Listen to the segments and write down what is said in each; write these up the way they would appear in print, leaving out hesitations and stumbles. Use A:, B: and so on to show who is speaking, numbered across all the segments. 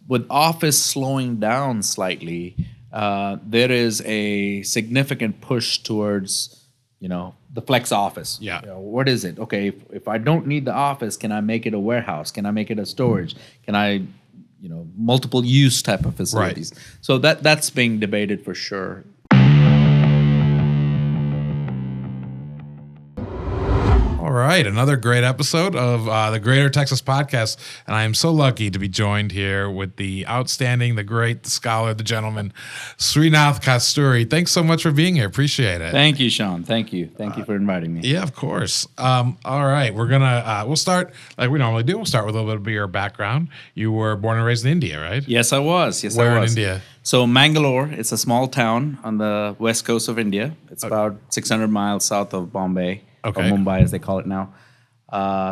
A: with Office slowing down slightly, there is a significant push towards, the flex office.
B: Yeah.
A: What is it? Okay, if I don't need the office, can I make it a warehouse? Can I make it a storage? Can I, multiple use type of facilities?
B: Right.
A: So that's being debated for sure.
B: All right, another great episode of the Greater Texas Podcast, and I am so lucky to be joined here with the outstanding, the great, the scholar, the gentleman, Srinath Kasturi. Thanks so much for being here. Appreciate it.
A: Thank you, Sean. Thank you for inviting me.
B: Yeah, of course. All right, we'll start like we normally do. We'll start with a little bit of your background. You were born and raised in India, right?
A: Yes, I was.
B: Where in India?
A: So Mangalore, it's a small town on the west coast of India. It's about 600 miles south of Bombay.
B: Okay.
A: Or Mumbai, as they call it now.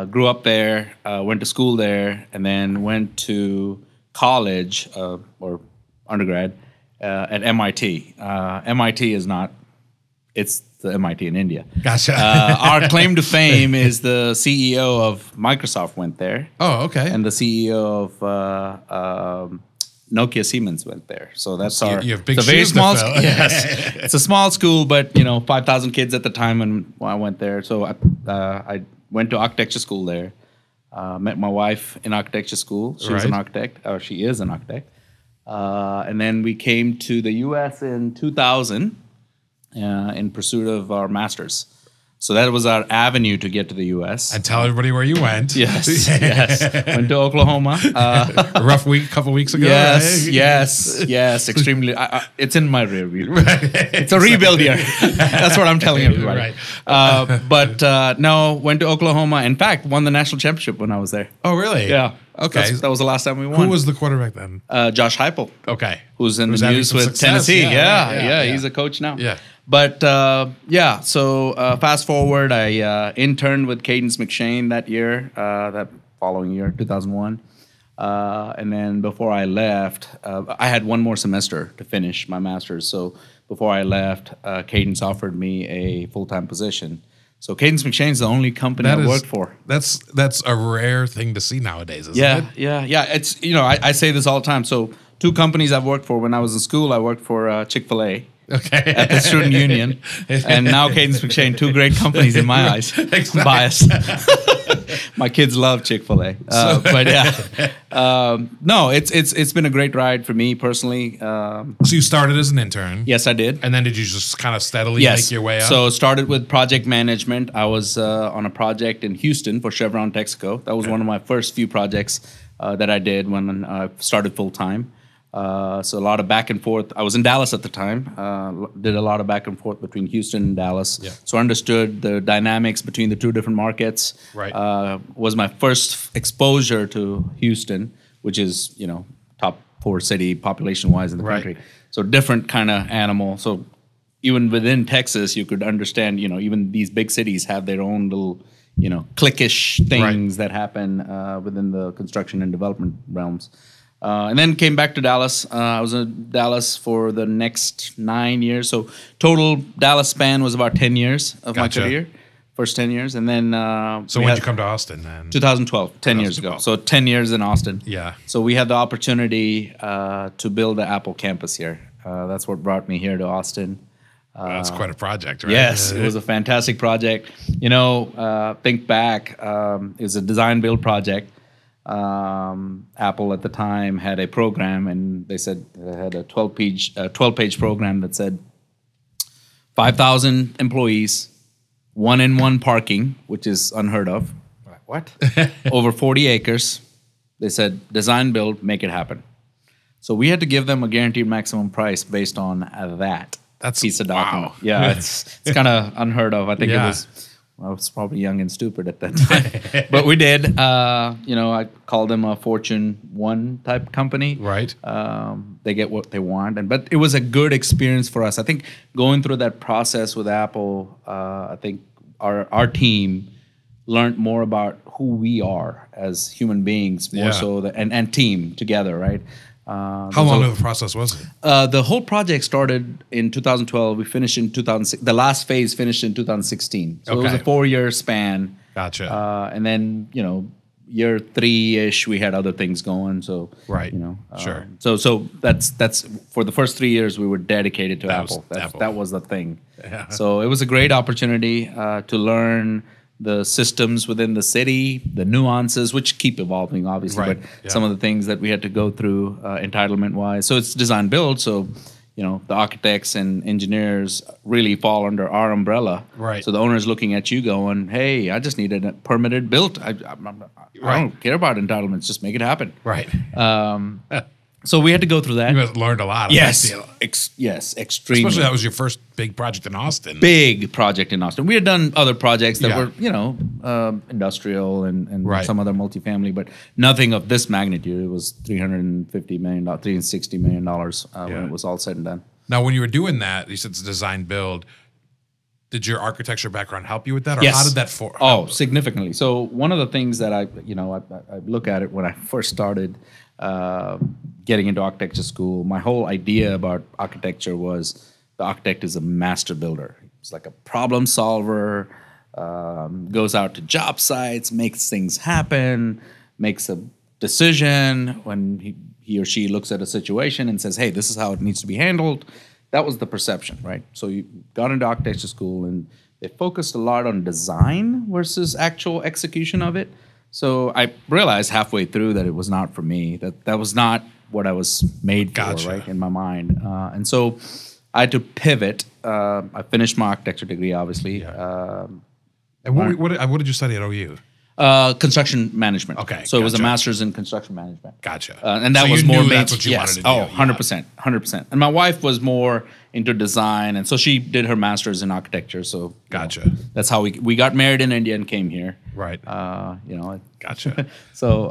A: Grew up there, went to school there, and then went to college or undergrad at MIT. MIT is not, it's the MIT in India.
B: Gotcha.
A: Our claim to fame is the CEO of Microsoft went there.
B: Oh, okay.
A: And the CEO of Nokia Siemens went there. So that's
B: you have big
A: it's a very
B: shoes to
A: small
B: fill.
A: Yes. It's a small school, but 5,000 kids at the time when I went there. So I went to architecture school there. Met my wife in architecture school. She was an architect, or she is an architect. And then we came to the US in 2000 in pursuit of our masters. So that was our avenue to get to the U.S.
B: And tell everybody where you went.
A: Yes. Went to Oklahoma.
B: A rough week, a couple weeks ago.
A: Yes,
B: right?
A: yes. Extremely. It's in my rear view. It's a rebuild year. That's what I'm telling everybody.
B: Right.
A: But no, went to Oklahoma. In fact, won the national championship when I was there.
B: Oh, really?
A: Yeah.
B: Okay.
A: That was the last time we won.
B: Who was the quarterback then?
A: Josh Heupel.
B: Okay.
A: Who's in
B: Who's
A: the
B: having
A: news
B: some
A: with
B: success.
A: Tennessee.
B: Yeah,
A: Yeah, he's a coach now.
B: Yeah.
A: But so fast forward, I interned with Cadence McShane that year, that following year, 2001. And then before I left, I had one more semester to finish my master's. So before I left, Cadence offered me a full-time position. So Cadence McShane is the only company I worked for.
B: That's a rare thing to see nowadays, isn't it?
A: Yeah. It's I say this all the time. So 2 companies I've worked for. When I was in school, I worked for Chick-fil-A.
B: Okay.
A: At the student union, and now Cadence McShane, 2 great companies in my eyes.
B: Exactly.
A: I'm biased. My kids love Chick-fil-A, but yeah, no, it's been a great ride for me personally.
B: So you started as an intern.
A: Yes, I did.
B: And then did you just kind of steadily make your way up?
A: So started with project management. I was on a project in Houston for Chevron Texaco. That was one of my first few projects that I did when I started full time. So a lot of back and forth. I was in Dallas at the time. Did a lot of back and forth between Houston and Dallas.
B: Yeah.
A: So I understood the dynamics between the 2 different markets.
B: Right.
A: Was my first exposure to Houston, which is top 4 city population wise in the country. So different kind of animal. So even within Texas, you could understand. Even these big cities have their own little cliquish things that happen within the construction and development realms. And then came back to Dallas. I was in Dallas for the next 9 years. So total Dallas span was about 10 years of my career, first 10 years. And then
B: so when did you come to Austin then?
A: 2012, 10 years ago. So 10 years in Austin.
B: Yeah.
A: So we had the opportunity to build the Apple campus here. That's what brought me here to Austin.
B: That's quite a project, right?
A: Yes, it was a fantastic project. Think back, it was a design build project. Apple at the time had a program, and they said they had a 12-page program that said 5,000 employees, 1-in-1 parking, which is unheard of. What? Over 40 acres. They said design, build, make it happen. So we had to give them a guaranteed maximum price based on that piece of document.
B: Wow.
A: Yeah, it's kind of unheard of. I think I was probably young and stupid at that time, but we did. I called them a Fortune 1 type company.
B: Right.
A: They get what they want, but it was a good experience for us. I think going through that process with Apple, I think our team learned more about who we are as human beings, more so and team together, right?
B: How long of a process was it?
A: The whole project started in 2012. We finished in 2006. The last phase finished in 2016. So it was a 4-year span.
B: Gotcha.
A: And then, year 3-ish, we had other things going. So
B: Right.
A: you know,
B: Sure.
A: So that's for the first 3 years we were dedicated to Apple.
B: Apple.
A: That was the thing.
B: Yeah.
A: So it was a great opportunity to learn the systems within the city, the nuances, which keep evolving, obviously,
B: Right.
A: but
B: Yeah.
A: some of the things that we had to go through entitlement-wise. So it's design build. So the architects and engineers really fall under our umbrella.
B: Right.
A: So the owner's looking at you going, hey, I just need a permitted built. I don't care about entitlements. Just make it happen.
B: Right.
A: So we had to go through that.
B: You must have learned a lot.
A: Yes.
B: Of that deal.
A: Yes, extremely.
B: Especially that was your first big project in Austin.
A: Big project in Austin. We had done other projects that
B: Yeah.
A: were, industrial and
B: Right.
A: some other multifamily, but nothing of this magnitude. It was $350 million, $360 million when it was all said and done.
B: Now, when you were doing that, you said it's design build. Did your architecture background help you with that, or
A: Yes.
B: how did that
A: Significantly. So one of the things that I look at it when I first started getting into architecture school, my whole idea about architecture was the architect is a master builder. It's like a problem solver, goes out to job sites, makes things happen, makes a decision when he or she looks at a situation and says, hey, this is how it needs to be handled. That was the perception, right? So you got into architecture school and they focused a lot on design versus actual execution of it. So I realized halfway through that it was not for me, that was not what I was made for,
B: Gotcha.
A: right, in my mind. And so I had to pivot. I finished my architecture degree, obviously.
B: Yeah. And what did you study at OU?
A: Construction management.
B: Okay,
A: So it was a
B: gotcha.
A: master's in construction management.
B: Gotcha.
A: And that
B: So
A: was
B: you
A: more
B: knew that's what you wanted to do.
A: Oh, 100%. 100%. And my wife was more into design. And so she did her master's in architecture. So
B: Gotcha.
A: that's how we got married in India and came here.
B: Right. Gotcha.
A: So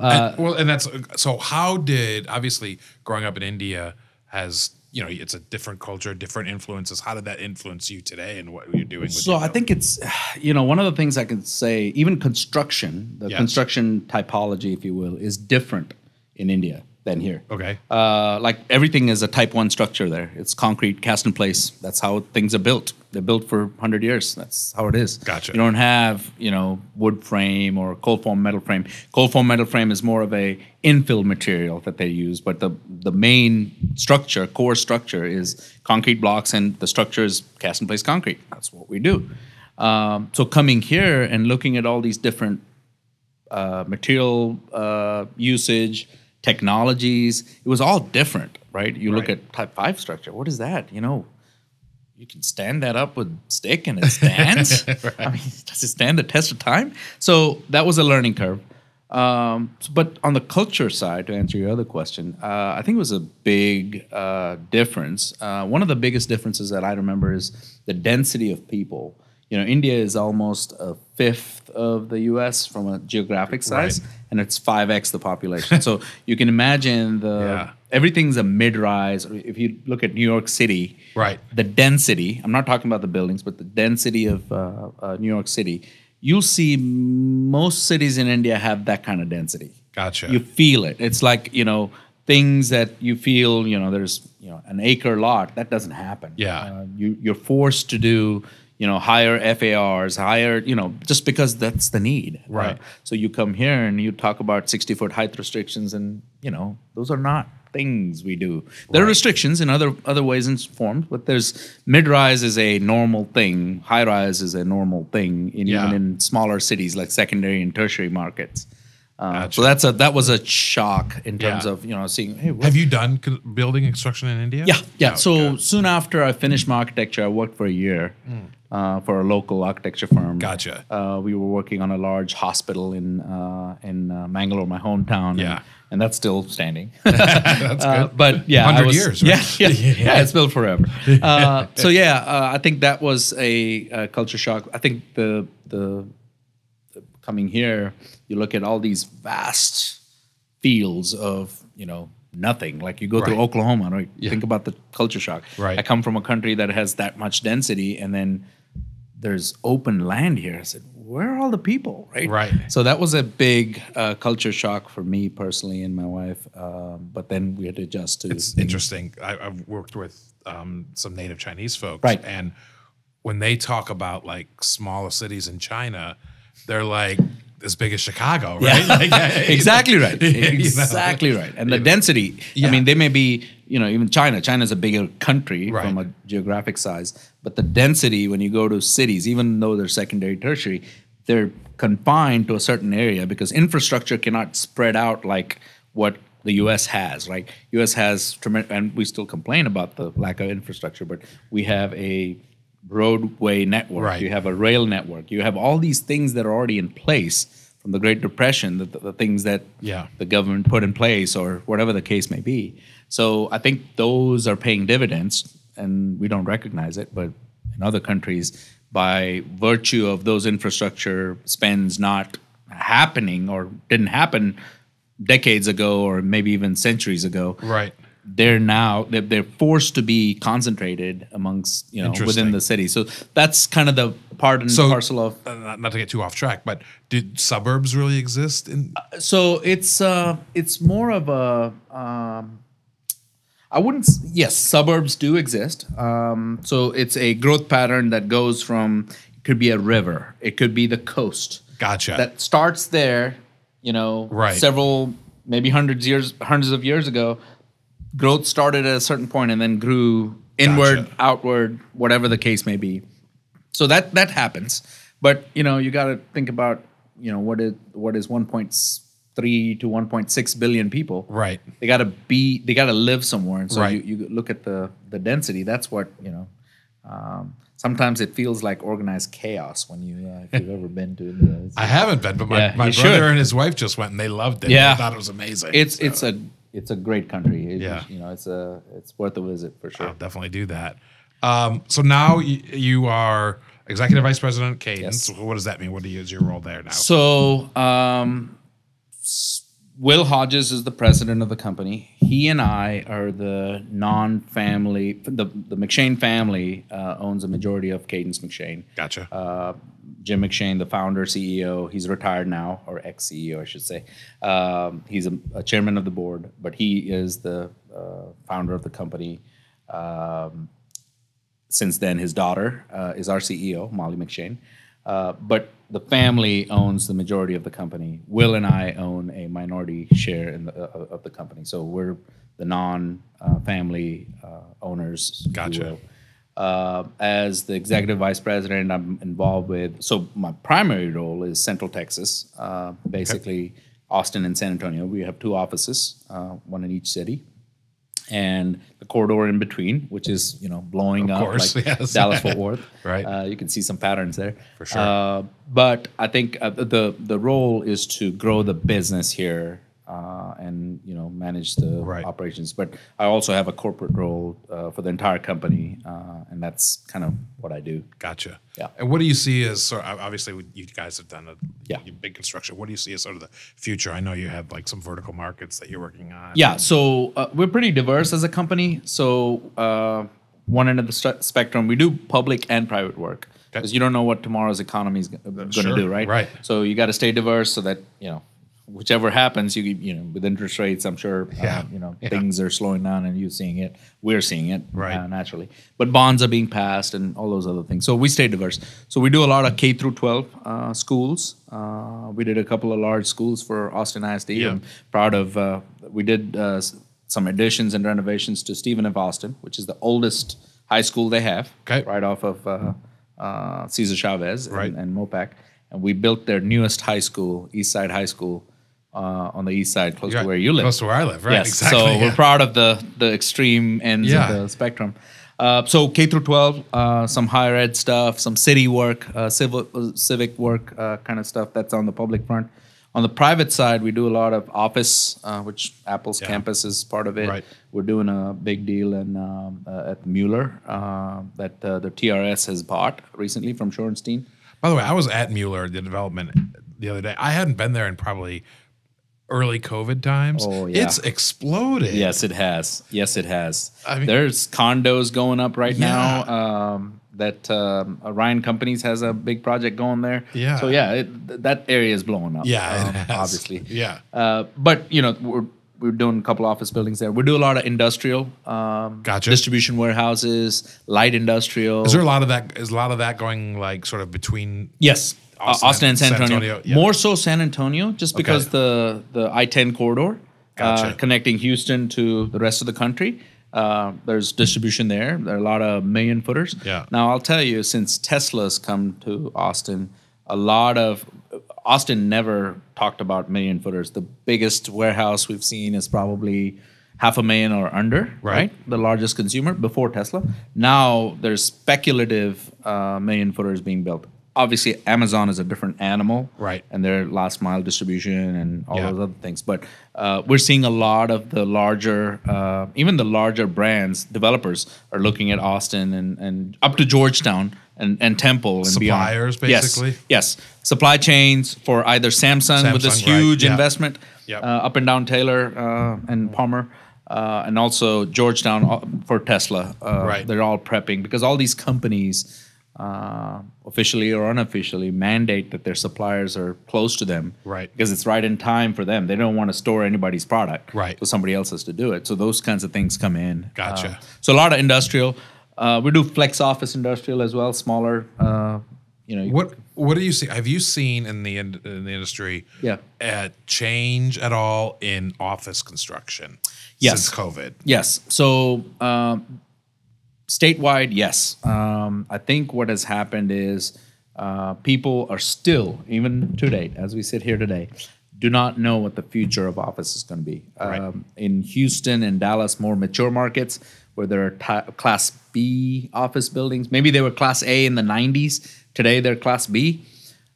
B: So how did, obviously growing up in India has, it's a different culture, different influences. How did that influence you today and what you're doing with
A: So I think it's, one of the things I can say, even construction, the
B: Yes.
A: construction typology, if you will, is different in India than here.
B: Okay.
A: Like everything is a type 1 structure there. It's concrete, cast in place. That's how things are built. They're built for 100 years. That's how it is.
B: Gotcha.
A: You don't have, wood frame or cold form metal frame. Cold form metal frame is more of a infill material that they use, but the main structure, core structure is concrete blocks and the structure is cast in place concrete. That's what we do. So coming here and looking at all these different material usage, technologies, it was all different, right? You look at type 5 structure. What is that? You can stand that up with stick and it stands.
B: Right.
A: I mean, does it stand the test of time? So that was a learning curve. But on the culture side, to answer your other question, I think it was a big difference. One of the biggest differences that I remember is the density of people. India is almost a fifth of the U.S. from a geographic size,
B: Right.
A: and it's 5x the population. So you can imagine everything's a mid-rise. If you look at New York City,
B: Right.
A: the density, I'm not talking about the buildings, but the density of New York City, you'll see most cities in India have that kind of density.
B: Gotcha.
A: You feel it. It's like, things that you feel, there's, an acre lot. That doesn't happen.
B: Yeah.
A: You're forced to do, higher FARs, higher, just because that's the need.
B: Right.
A: So you come here and you talk about 60-foot height restrictions and, those are not things we do. There are restrictions in other ways and forms, but there's mid-rise is a normal thing. High-rise is a normal thing, even in smaller cities like secondary and tertiary markets.
B: Gotcha.
A: So that was a shock in terms of seeing. Hey,
B: Have you done building construction in India?
A: Yeah.
B: Oh,
A: So
B: good.
A: soon after I finished my architecture, I worked for a year for a local architecture firm.
B: Gotcha.
A: We were working on a large hospital in Mangalore, my hometown.
B: Yeah.
A: And that's still standing.
B: That's good.
A: But yeah,
B: 100 years, right?
A: Yeah, it's built forever. I think that was a culture shock. I think the coming here, you look at all these vast fields of nothing. Like you go through
B: Right.
A: Oklahoma, right?
B: Yeah.
A: Think about the culture shock.
B: Right.
A: I come from a country that has that much density, and then there's open land here. I said, where are all the people, right?
B: Right.
A: So that was a big culture shock for me personally and my wife. But then we had to adjust to.
B: It's interesting. I've worked with some native Chinese folks.
A: Right.
B: And when they talk about like smaller cities in China, they're like, as big as Chicago, right?
A: Exactly right. Exactly right. And the density, I mean, they may be, even China's a bigger country from a geographic size, but the density when you go to cities, even though they're secondary, tertiary, they're confined to a certain area because infrastructure cannot spread out like what the U.S. has, right? U.S. has tremendous, and we still complain about the lack of infrastructure, but we have a roadway network.
B: Right.
A: You have a rail network. You have all these things that are already in place from the Great Depression, the things that the government put in place or whatever the case may be. So I think those are paying dividends, and we don't recognize it, but in other countries, by virtue of those infrastructure spends not happening or didn't happen decades ago or maybe even centuries ago, they're forced to be concentrated amongst within the city. So that's kind of the part and parcel of
B: not to get too off track, but did suburbs really exist in
A: so it's more of a I wouldn't yes, suburbs do exist. So it's a growth pattern that goes from, it could be a river, it could be the coast.
B: Gotcha.
A: That starts there, several, maybe hundreds of years ago. Growth started at a certain point and then grew inward, outward, whatever the case may be. So that happens. But, you got to think about, what is 1.3 to 1.6 billion people.
B: Right.
A: They got to live somewhere. And so you look at the density. That's what, sometimes it feels like organized chaos when if you've ever been to
B: I haven't been, but my brother and his wife just went and they loved it.
A: Yeah.
B: They thought it was amazing.
A: It's a great country. It's worth a visit for sure.
B: I'll definitely do that. So now you are executive vice president at Cadence.
A: Yes.
B: What does that mean? What is your role there now?
A: So Will Hodges is the president of the company. He and I are the non-family. The McShane family owns a majority of Cadence McShane.
B: Gotcha.
A: Jim McShane, the founder, CEO, he's retired now, or ex-CEO, I should say. He's a chairman of the board, but he is the founder of the company. Since then, his daughter is our CEO, Molly McShane. But the family owns the majority of the company. Will and I own a minority share of the company. So we're the non-family owners.
B: Gotcha.
A: As the executive vice president, I'm involved with, so my primary role is Central Texas, basically Austin and San Antonio. We have 2 offices, one in each city. And the corridor in between, which is, blowing up like Dallas-Fort Worth.
B: Right.
A: You can see some patterns there.
B: For sure.
A: But I think the role is to grow the business here and, manage the operations. But I also have a corporate role for the entire company, and that's kind of what I do.
B: Gotcha.
A: Yeah.
B: And what do you see as, obviously you guys have done a big construction. What do you see as sort of the future? I know you have like some vertical markets that you're working on.
A: Yeah, so we're pretty diverse as a company. So one end of the spectrum, we do public and private work. Because you don't know what tomorrow's economy is going to do, right?
B: Right.
A: So you got to stay diverse so that, whichever happens, with interest rates, I'm sure, things are slowing down and you're seeing it. We're seeing it naturally. But bonds are being passed and all those other things. So we stay diverse. So we do a lot of K through 12 schools. We did a couple of large schools for Austin ISD. I'm proud of, we did some additions and renovations to Stephen F. Austin, which is the oldest high school they have, right off of Cesar Chavez and Mopac. And we built their newest high school, Eastside High School, on the east side, close to where you live.
B: Close to where I live, right?
A: Yes.
B: Exactly.
A: So we're proud of the extreme ends of the spectrum. So K through 12, some higher ed stuff, some city work, civic work kind of stuff. That's on the public front. On the private side, we do a lot of office, which Apple's campus is part of it. Right. We're doing a big deal at Mueller that the TRS has bought recently from Shorenstein.
B: By the way, I was at Mueller, the development, the other day. I hadn't been there in probably early COVID times.
A: Oh, yeah.
B: It's exploded.
A: Yes, it has. Yes, it has.
B: I mean,
A: there's condos going up right now. That Ryan Companies has a big project going there.
B: Yeah.
A: So that area is blowing up.
B: Yeah, it has.
A: Obviously.
B: Yeah.
A: But we're doing a couple office buildings there. We do a lot of industrial, distribution warehouses, light industrial.
B: Is there a lot of that? Is a lot of that going like sort of between?
A: Yes. Austin and San Antonio.
B: yeah.
A: More so San Antonio, just because the I-10 corridor connecting Houston to the rest of the country. There's distribution there. There are a lot of million footers.
B: Yeah.
A: Now, I'll tell you, since Tesla's come to Austin, Austin never talked about million footers. The biggest warehouse we've seen is probably 500,000 or under, right? The largest consumer before Tesla. Now there's speculative million footers being built. Obviously, Amazon is a different animal,
B: right?
A: And their last mile distribution and all those other things. But we're seeing a lot of the larger, even the larger brands, developers are looking at Austin and up to Georgetown and Temple and
B: suppliers,
A: beyond.
B: basically.
A: Yes, supply chains for either Samsung with this huge investment up and down Taylor and Palmer. And also Georgetown for Tesla. They're all prepping because all these companies, officially or unofficially, mandate that their suppliers are close to them.
B: Right.
A: Because it's right in time for them. They don't want to store anybody's product.
B: Right.
A: So somebody else has to do it. So those kinds of things come in.
B: Gotcha.
A: So a lot of industrial. We do flex office industrial as well, smaller.
B: What do you see? Have you seen in the industry a change at all in office construction since COVID?
A: Yes. So statewide, yes. I think what has happened is people are still, even to date, as we sit here today, do not know what the future of office is going to be. In Houston and Dallas, more mature markets where there are Class B office buildings. Maybe they were Class A in the 90s. Today they're Class B.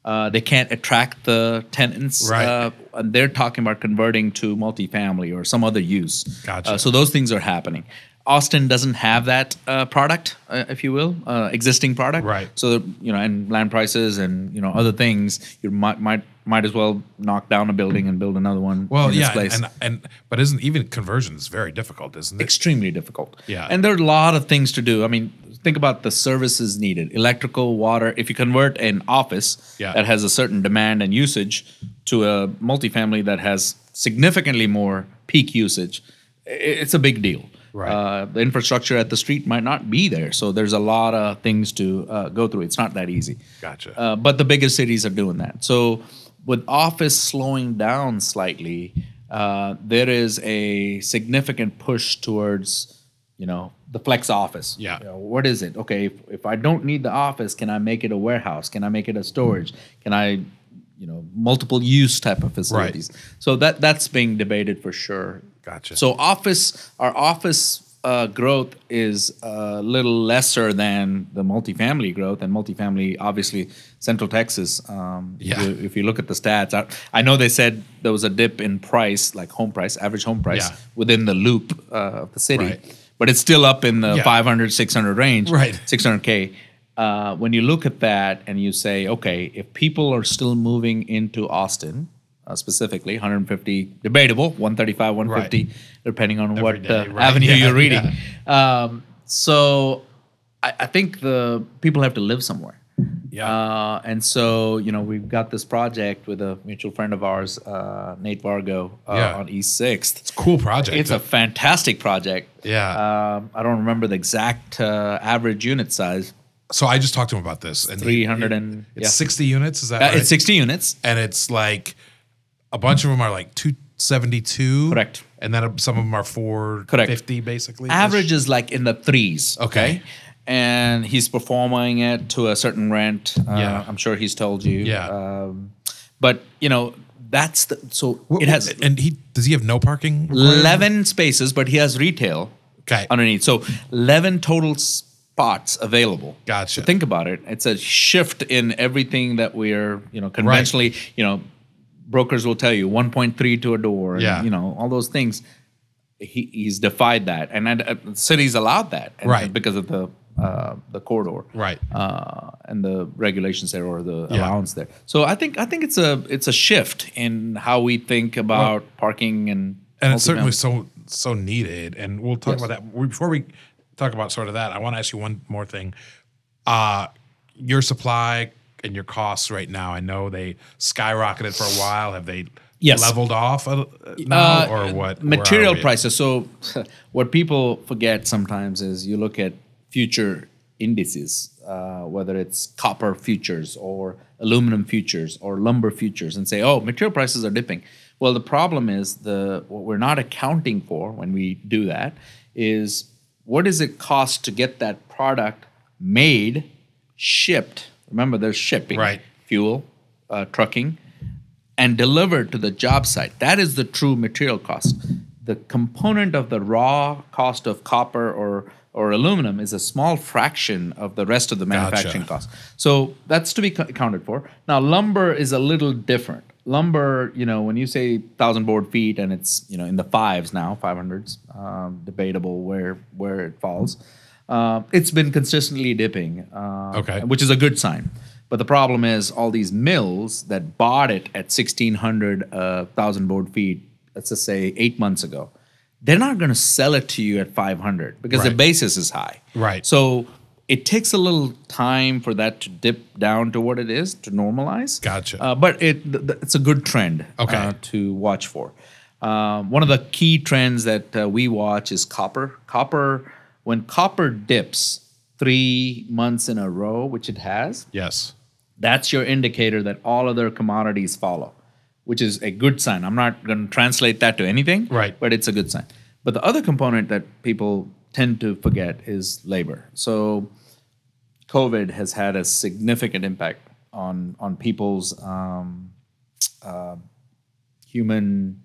A: They can't attract the tenants. And they're talking about converting to multifamily or some other use.
B: Gotcha.
A: So those things are happening. Austin doesn't have that product, if you will, existing product.
B: Right.
A: So and land prices and other things, you might as well knock down a building and build another one.
B: Well,
A: in this place.
B: But isn't even conversion is very difficult, isn't it?
A: Extremely difficult.
B: Yeah.
A: And there are a lot of things to do. I mean, think about the services needed: electrical, water. If you convert an office that has a certain demand and usage to a multifamily that has significantly more peak usage, it's a big deal.
B: Right.
A: The infrastructure at the street might not be there. So there's a lot of things to go through. It's not that easy.
B: Gotcha.
A: But the bigger cities are doing that. So with office slowing down slightly, there is a significant push towards, the flex office.
B: Yeah.
A: What is it? Okay, if I don't need the office, can I make it a warehouse? Can I make it a storage? Can I, multiple use type of facilities? Right. So that's being debated for sure.
B: Gotcha.
A: So our office growth is a little lesser than the multifamily growth, and multifamily, obviously, Central Texas. If you look at the stats, I know they said there was a dip in price, like average home price, within the loop of the city, but it's still up in the 500, 600 range, 600K. When you look at that and you say, okay, if people are still moving into Austin, specifically 150, debatable, 135, 150, depending on what avenue you're reading. So I think the people have to live somewhere. Yeah. And so, we've got this project with a mutual friend of ours, Nate Vargo, on East 6th.
B: It's a cool project.
A: It's a fantastic project.
B: Yeah.
A: I don't remember the exact average unit size.
B: So I just talked to him about this. And
A: 300
B: it's 60 units, is that right?
A: It's 60 units.
B: And it's like, a bunch of them are like 272.
A: Correct.
B: And then some of them are 450, basically.
A: Average is like in the threes.
B: Okay.
A: And he's performing it to a certain rent. I'm sure he's told you.
B: Yeah.
A: But, that's it has.
B: And does he have no parking?
A: 11 spaces, but he has retail underneath. So 11 total spots available.
B: Gotcha.
A: So think about it. It's a shift in everything that we're, conventionally, brokers will tell you 1.3 to a door, and, all those things. He's defied that, and the city's allowed that, because of the corridor, and the regulations there or the allowance there. So I think it's a shift in how we think about parking and
B: it's certainly so needed. And we'll talk about that before we talk about sort of that. I want to ask you one more thing. Your supply and your costs right now, I know they skyrocketed for a while. Have they leveled off now, or what?
A: Material prices. So what people forget sometimes is you look at future indices, whether it's copper futures or aluminum futures or lumber futures, and say, oh, material prices are dipping. Well, the problem is what we're not accounting for when we do that is what does it cost to get that product made, shipped? Remember, there's shipping,
B: right,
A: fuel, trucking, and delivered to the job site. That is the true material cost. The component of the raw cost of copper or aluminum is a small fraction of the rest of the manufacturing cost. So that's to be accounted for. Now, lumber is a little different. Lumber, when you say 1,000 board feet and it's, in the fives now, 500s, debatable where it falls. It's been consistently dipping, which is a good sign. But the problem is all these mills that bought it at 1,600, 1,000 board feet, let's just say 8 months ago, they're not going to sell it to you at 500 because the basis is high.
B: Right.
A: So it takes a little time for that to dip down to what it is, to normalize.
B: Gotcha.
A: But it's a good trend to watch for. One of the key trends that we watch is copper. When copper dips 3 months in a row, which it has,
B: yes,
A: that's your indicator that all other commodities follow, which is a good sign. I'm not going to translate that to anything, but it's a good sign. But the other component that people tend to forget is labor. So COVID has had a significant impact on people's human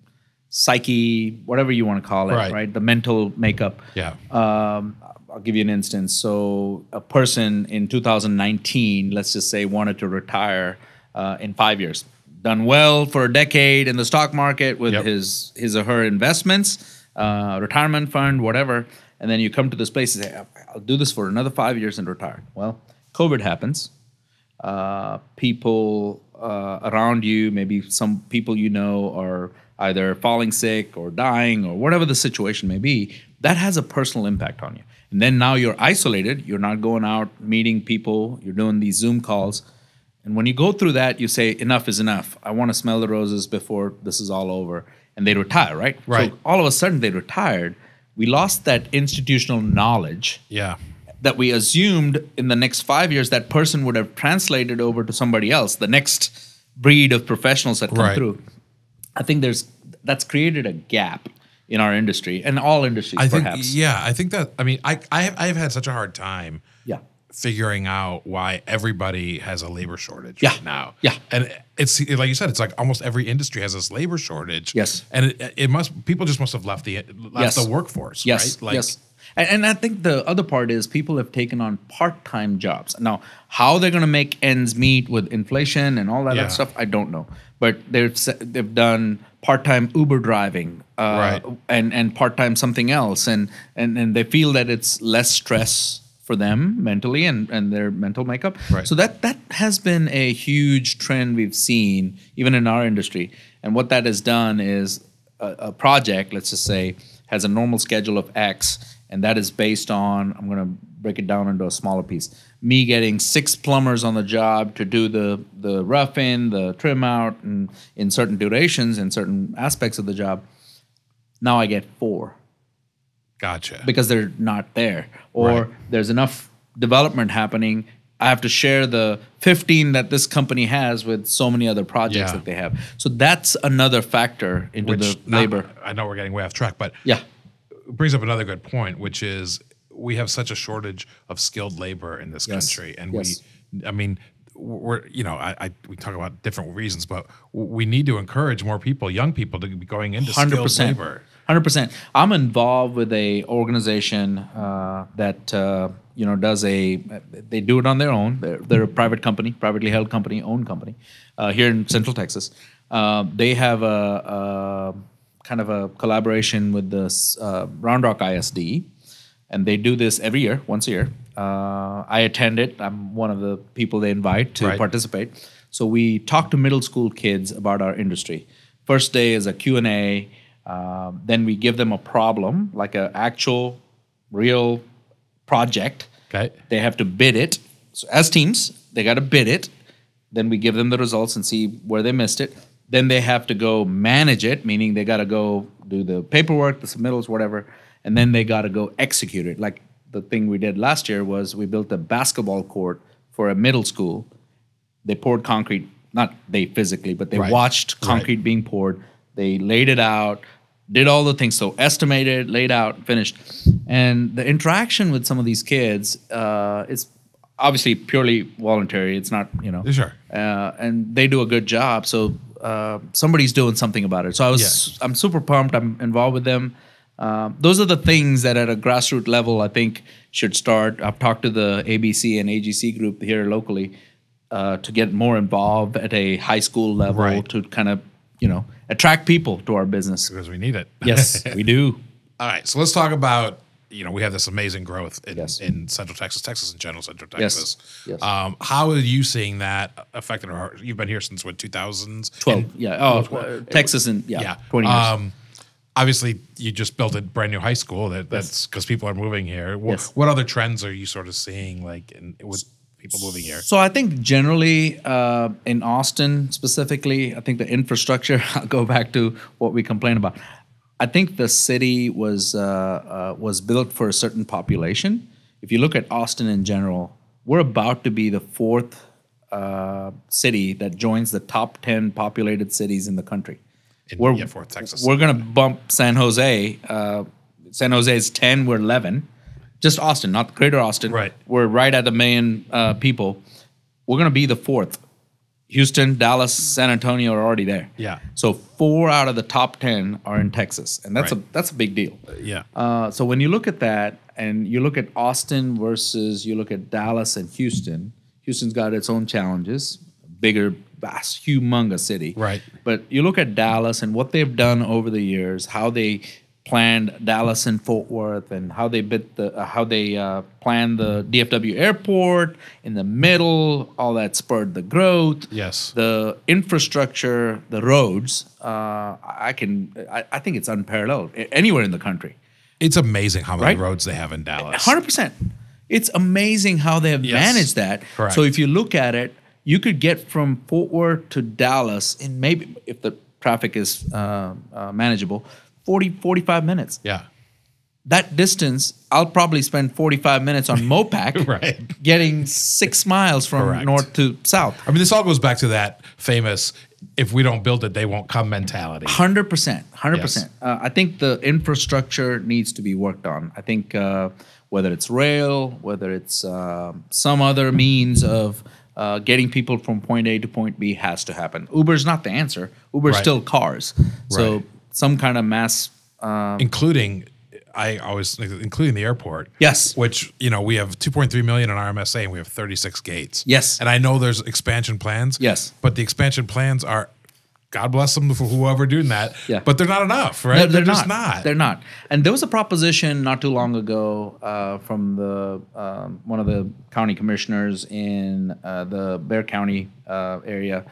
A: psyche, whatever you want to call it, right? The mental makeup.
B: Yeah.
A: I'll give you an instance. So a person in 2019, let's just say, wanted to retire in 5 years. Done well for a decade in the stock market with his or her investments, retirement fund, whatever. And then you come to this place and say, I'll do this for another 5 years and retire. Well, COVID happens. People around you, maybe some people are either falling sick or dying or whatever the situation may be. That has a personal impact on you. And then now you're isolated. You're not going out meeting people. You're doing these Zoom calls. And when you go through that, you say, enough is enough. I want to smell the roses before this is all over. And they retire, right? So all of a sudden they retired. We lost that institutional knowledge that we assumed in the next 5 years that person would have translated over to somebody else, the next breed of professionals that come through. I think that's created a gap in our industry and all industries, perhaps.
B: I think that, I've had such a hard time figuring out why everybody has a labor shortage right now. Yeah. And it's like you said, it's like almost every industry has this labor shortage.
A: Yes.
B: And people just must have left the workforce, right?
A: Yes. And I think the other part is people have taken on part-time jobs. Now, how they're going to make ends meet with inflation and all that other stuff, I don't know. But they've done part-time Uber driving and part-time something else. And they feel that it's less stress for them mentally and their mental makeup. So that has been a huge trend we've seen even in our industry. And what that has done is a project, let's just say, has a normal schedule of X, and that is based on, I'm going to break it down into a smaller piece, me getting 6 plumbers on the job to do the rough in, the trim out, and in certain durations, in certain aspects of the job. Now I get 4.
B: Gotcha.
A: Because they're not there. Or there's enough development happening. I have to share the 15 that this company has with so many other projects that they have. So that's another factor into the labor.
B: I know we're getting way off track, but it brings up another good point, which is we have such a shortage of skilled labor in this country. And we talk about different reasons, but we need to encourage more people, young people, to be going into skilled labor.
A: 100%. I'm involved with a organization that does they do it on their own. They're a private company, privately held company, owned company, here in Central Texas. They have a kind of a collaboration with the Round Rock ISD, and they do this every year, once a year. I attend it. I'm one of the people they invite to participate. So we talk to middle school kids about our industry. First day is a Q&A. Then we give them a problem, like an actual, real project.
B: Okay.
A: They have to bid it. So as teams, they got to bid it. Then we give them the results and see where they missed it. Then they have to go manage it, meaning they got to go do the paperwork, the submittals, whatever. And then they got to go execute it, like the thing we did last year was we built a basketball court for a middle school. They poured concrete, not they physically, but they watched concrete being poured. They laid it out, did all the things. So estimated, laid out, finished. And the interaction with some of these kids is obviously purely voluntary. It's not,
B: Sure.
A: And they do a good job. So somebody's doing something about it. So I'm super pumped. I'm involved with them. Those are the things that at a grassroots level, I think should start. I've talked to the ABC and AGC group here locally to get more involved at a high school level to kind of, attract people to our business.
B: Because we need it.
A: Yes, we do.
B: All right. So let's talk about, we have this amazing growth in Central Texas in general, Central Texas.
A: Yes.
B: How are you seeing that affected? You've been here since, 2000s?
A: 12. Texas in 20 years.
B: Obviously, you just built a brand new high school. That's because people are moving here. What other trends are you sort of seeing, with people moving here?
A: So I think generally in Austin specifically, I think the infrastructure. I'll go back to what we complain about. I think the city was built for a certain population. If you look at Austin in general, we're about to be the fourth city that joins the top 10 populated cities in the country.
B: Fourth Texas.
A: We're going to bump San Jose. San Jose is 10, we're 11. Just Austin, not Greater Austin.
B: Right.
A: We're right at 1 million people. We're going to be the fourth. Houston, Dallas, San Antonio are already there.
B: Yeah.
A: So 4 out of the top 10 are in Texas, and that's a big deal. So when you look at that, and you look at Austin versus you look at Dallas and Houston, Houston's got its own challenges, bigger, vast, humongous city.
B: Right.
A: But you look at Dallas and what they've done over the years, how they planned Dallas and Fort Worth, and how they planned the DFW airport in the middle. All that spurred the growth.
B: Yes.
A: The infrastructure, the roads. I think it's unparalleled anywhere in the country.
B: It's amazing how many roads they have in Dallas.
A: 100%. It's amazing how they have managed that.
B: Correct.
A: So if you look at it, you could get from Fort Worth to Dallas in maybe, if the traffic is manageable, 45 minutes.
B: Yeah.
A: That distance, I'll probably spend 45 minutes on Mopac getting 6 miles from north to south.
B: I mean, this all goes back to that famous, if we don't build it, they won't come mentality.
A: 100%.
B: Yes.
A: I think the infrastructure needs to be worked on. I think whether it's rail, whether it's some other means of getting people from point A to point B has to happen. Uber's not the answer. Uber's still cars. So some kind of mass...
B: including the airport.
A: Yes.
B: Which, we have 2.3 million in our MSA and we have 36 gates.
A: Yes.
B: And I know there's expansion plans.
A: Yes.
B: But the expansion plans are, God bless them for whoever doing that.
A: Yeah.
B: But they're not enough, right?
A: They're
B: just not.
A: They're not. And there was a proposition not too long ago from the one of the county commissioners in the Bexar County area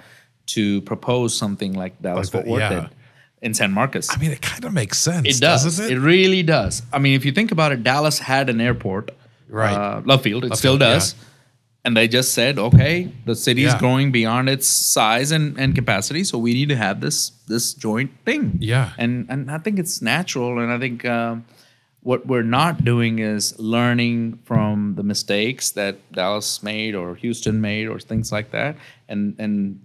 A: to propose something like Dallas-Fort Worth did in San Marcos.
B: I mean, it kind of makes sense,
A: It does.
B: doesn't it?
A: It really does. I mean, if you think about it, Dallas had an airport. Love Field. It still does. Yeah. And they just said, okay, the city is growing beyond its size and capacity, so we need to have this joint thing.
B: Yeah.
A: And I think it's natural, and I think what we're not doing is learning from the mistakes that Dallas made or Houston made or things like that, and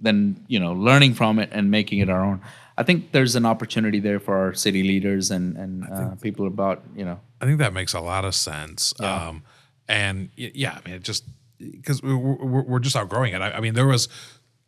A: then learning from it and making it our own. I think there's an opportunity there for our city leaders and people about
B: I think that makes a lot of sense.
A: Yeah.
B: I mean, it just because we're just outgrowing it. I mean,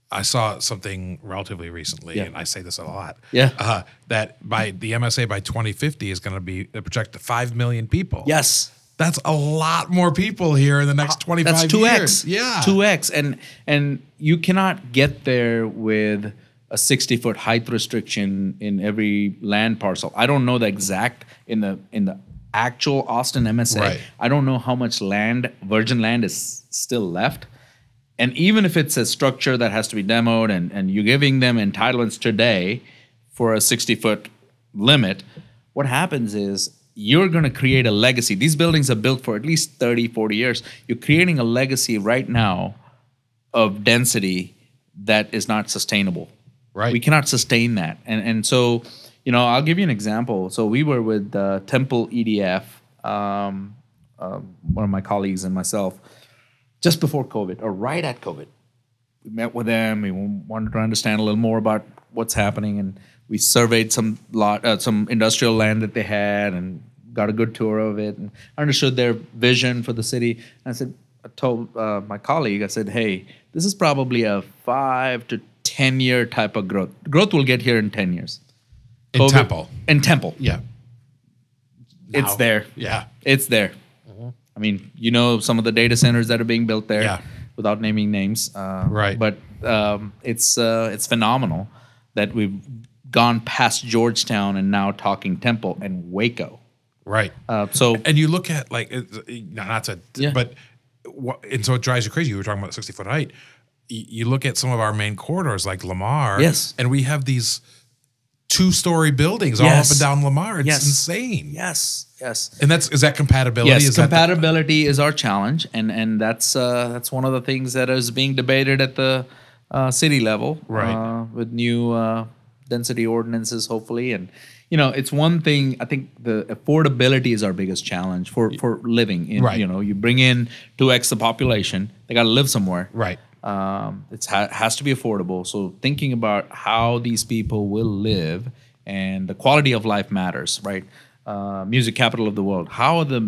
B: I saw something relatively recently, and I say this a lot.
A: Yeah.
B: That by the MSA by 2050 is going to be projected to 5 million people.
A: Yes.
B: That's a lot more people here in the next 25
A: That's 2x.
B: years. Yeah.
A: 2x. And you cannot get there with a 60-foot height restriction in every land parcel. I don't know the exact in the actual Austin MSA.
B: Right.
A: I don't know how much virgin land is still left. And even if it's a structure that has to be demoed and you're giving them entitlements today for a 60-foot limit, what happens is you're going to create a legacy. These buildings are built for at least 30, 40 years. You're creating a legacy right now of density that is not sustainable.
B: Right.
A: We cannot sustain that. And so, I'll give you an example. So we were with Temple EDF one of my colleagues and myself, just before COVID or right at COVID. We met with them. We wanted to understand a little more about what's happening, and we surveyed some industrial land that they had, and got a good tour of it, and understood their vision for the city. And I told my colleague, I said, "Hey, this is probably a 5 to 10 year type of growth. Growth will get here in 10 years."
B: In Temple.
A: In Temple,
B: Yeah.
A: it's there.
B: Yeah.
A: It's there. I mean, some of the data centers that are being built there.
B: Yeah.
A: Without naming names,
B: Right.
A: But it's phenomenal that we've gone past Georgetown and now talking Temple and Waco.
B: Right. And you look at and so it drives you crazy. You were talking about 60-foot height. You look at some of our main corridors like Lamar.
A: Yes.
B: And we have these 2-story buildings all up and down Lamar. It's insane.
A: Yes.
B: And is that compatibility?
A: Yes, compatibility is our challenge, and that's one of the things that is being debated at the city level,
B: right?
A: With new density ordinances, hopefully. And it's one thing. I think the affordability is our biggest challenge for living.
B: Right.
A: You bring in 2x the population, they got to live somewhere.
B: Right.
A: It has to be affordable. So thinking about how these people will live and the quality of life matters, right? Music capital of the world. How are the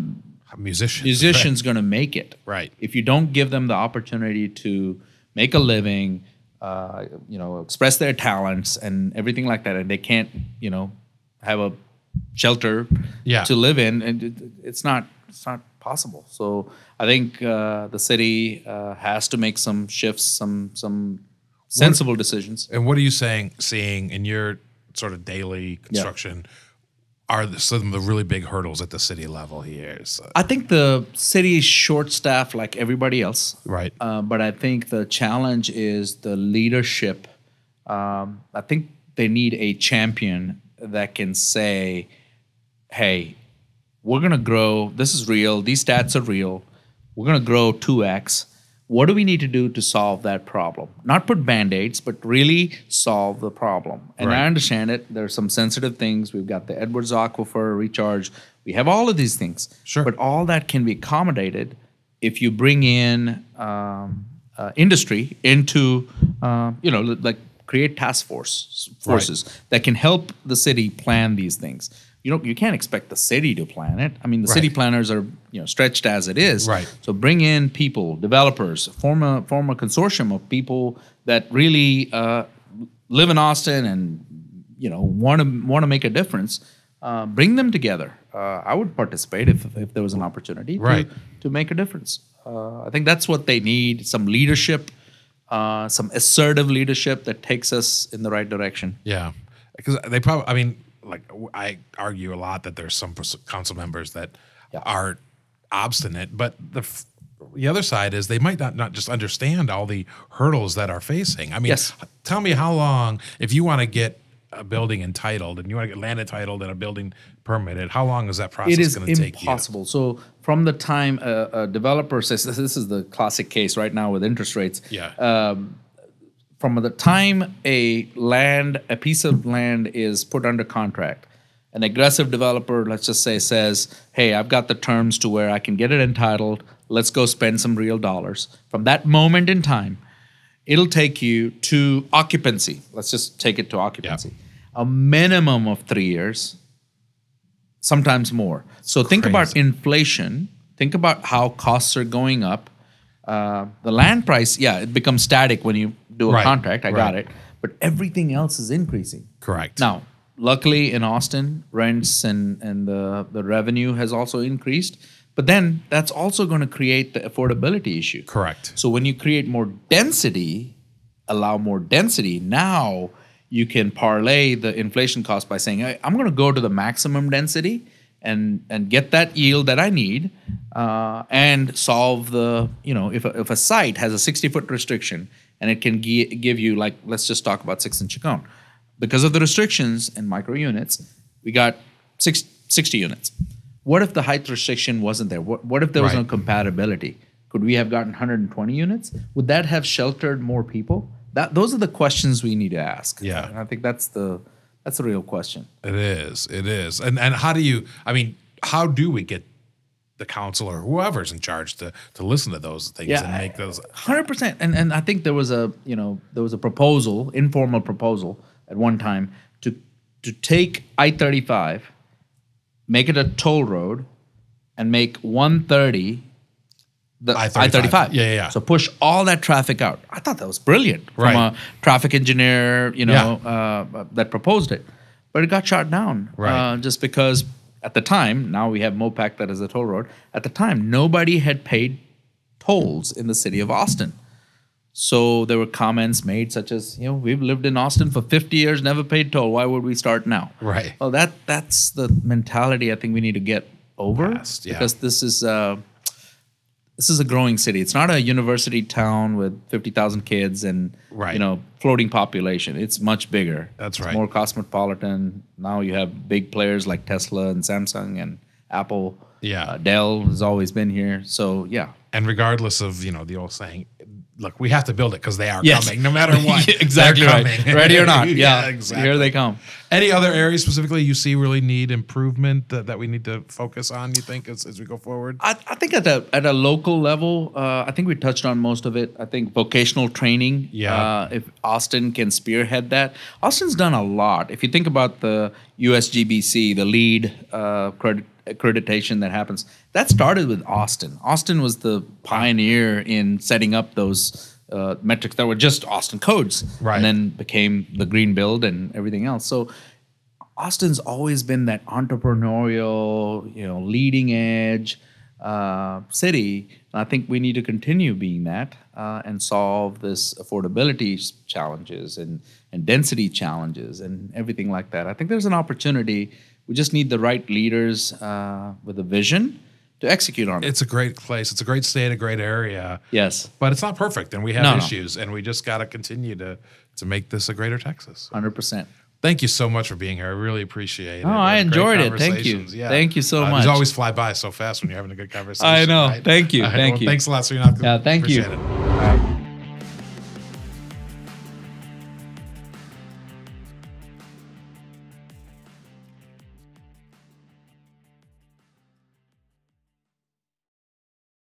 A: musicians going to make it?
B: Right.
A: If you don't give them the opportunity to make a living, express their talents and everything like that, and they can't, have a shelter to live in, and it's not possible. So I think the city has to make some shifts, some sensible decisions.
B: And what are you seeing in your sort of daily construction? Are some of the really big hurdles at the city level here? So.
A: I think the city is short-staffed like everybody else.
B: Right.
A: But I think the challenge is the leadership. I think they need a champion that can say, hey, we're going to grow. This is real. These stats are real. We're going to grow 2x. What do we need to do to solve that problem? Not put Band-Aids, but really solve the problem. And I understand it. There's some sensitive things. We've got the Edwards Aquifer recharge. We have all of these things.
B: Sure.
A: But all that can be accommodated if you bring in industry into, create task forces that can help the city plan these things. You can't expect the city to plan it. I mean, the city planners are stretched as it is.
B: Right.
A: So bring in people, developers, form a consortium of people that really live in Austin and want to make a difference. Bring them together. I would participate if there was an opportunity to make a difference. I think that's what they need: some leadership, some assertive leadership that takes us in the right direction.
B: Yeah, because they probably. I mean. Like I argue a lot that there's some council members that are obstinate, but the other side is they might not just understand all the hurdles that are facing. I mean, tell me how long, if you want to get a building entitled and you want to get land entitled and a building permitted, how long is that process going to take you?
A: It is impossible. So from the time a developer says, this is the classic case right now with interest rates.
B: Yeah.
A: From the time a piece of land is put under contract, an aggressive developer, let's just say, says, hey, I've got the terms to where I can get it entitled, let's go spend some real dollars. From that moment in time, it'll take you to occupancy. Let's just take it to occupancy. A minimum of 3 years, sometimes more. So think about inflation. Think about how costs are going up. The land price, it becomes static when you do a contract. I got it. But everything else is increasing.
B: Correct.
A: Now, luckily in Austin, rents and the revenue has also increased. But then that's also going to create the affordability issue.
B: Correct.
A: So when you create more density, allow more density, now you can parlay the inflation cost by saying, hey, I'm going to go to the maximum density and get that yield that I need and solve the, if a site has a 60-foot restriction and it can give you, like, let's just talk about 6 in Chacon. Because of the restrictions and micro units, we got 60 units. What if the height restriction wasn't there? What if there was no compatibility? Could we have gotten 120 units? Would that have sheltered more people? Those are the questions we need to ask.
B: Yeah.
A: And I think that's the real question.
B: It is. And how do we get the council or whoever's in charge to listen to those things and make those
A: 100%. And I think there was a proposal, informal proposal at one time to take I-35, make it a toll road, and make 130 the I-35.
B: Yeah.
A: So push all that traffic out. I thought that was brilliant from a traffic engineer, that proposed it. But it got shot down just because at the time, now we have MOPAC that is a toll road. At the time, nobody had paid tolls in the city of Austin. So there were comments made such as, we've lived in Austin for 50 years, never paid toll. Why would we start now?
B: Right.
A: Well, that's the mentality I think we need to get over because this is a growing city. It's not a university town with 50,000 kids and floating population. It's much bigger.
B: That's
A: It's more cosmopolitan. Now you have big players like Tesla and Samsung and Apple.
B: Yeah.
A: Dell has always been here. So yeah.
B: And regardless of the old saying, look, we have to build it because they are coming, no matter what.
A: Exactly
B: They're
A: right.
B: coming.
A: Ready or not.
B: Yeah, exactly.
A: Here they come.
B: Any other areas specifically you see really need improvement that we need to focus on, you think, as we go forward?
A: I think at a local level, I think we touched on most of it. I think vocational training, if Austin can spearhead that. Austin's done a lot. If you think about the USGBC, the lead accreditation that happens, that started with Austin. Austin was the pioneer in setting up those metrics that were just Austin codes, and then became the green build and everything else. So Austin's always been that entrepreneurial, leading edge city. And I think we need to continue being that and solve this affordability challenges and density challenges and everything like that. I think there's an opportunity. We just need the right leaders with a vision to execute on it.
B: It's a great place. It's a great state, a great area.
A: Yes.
B: But it's not perfect, and we have issues, and we just got to continue to make this a greater Texas.
A: 100%.
B: Thank you so much for being here. I really appreciate it.
A: Oh, I enjoyed it. Thank you.
B: Yeah.
A: Thank you so much.
B: These always fly by so fast when you're having a good conversation.
A: I know.
B: Right?
A: Thank you.
B: Right.
A: Thank you.
B: Thanks a lot, Srinath.
A: Yeah, thank you.
B: Appreciate it.
A: All right.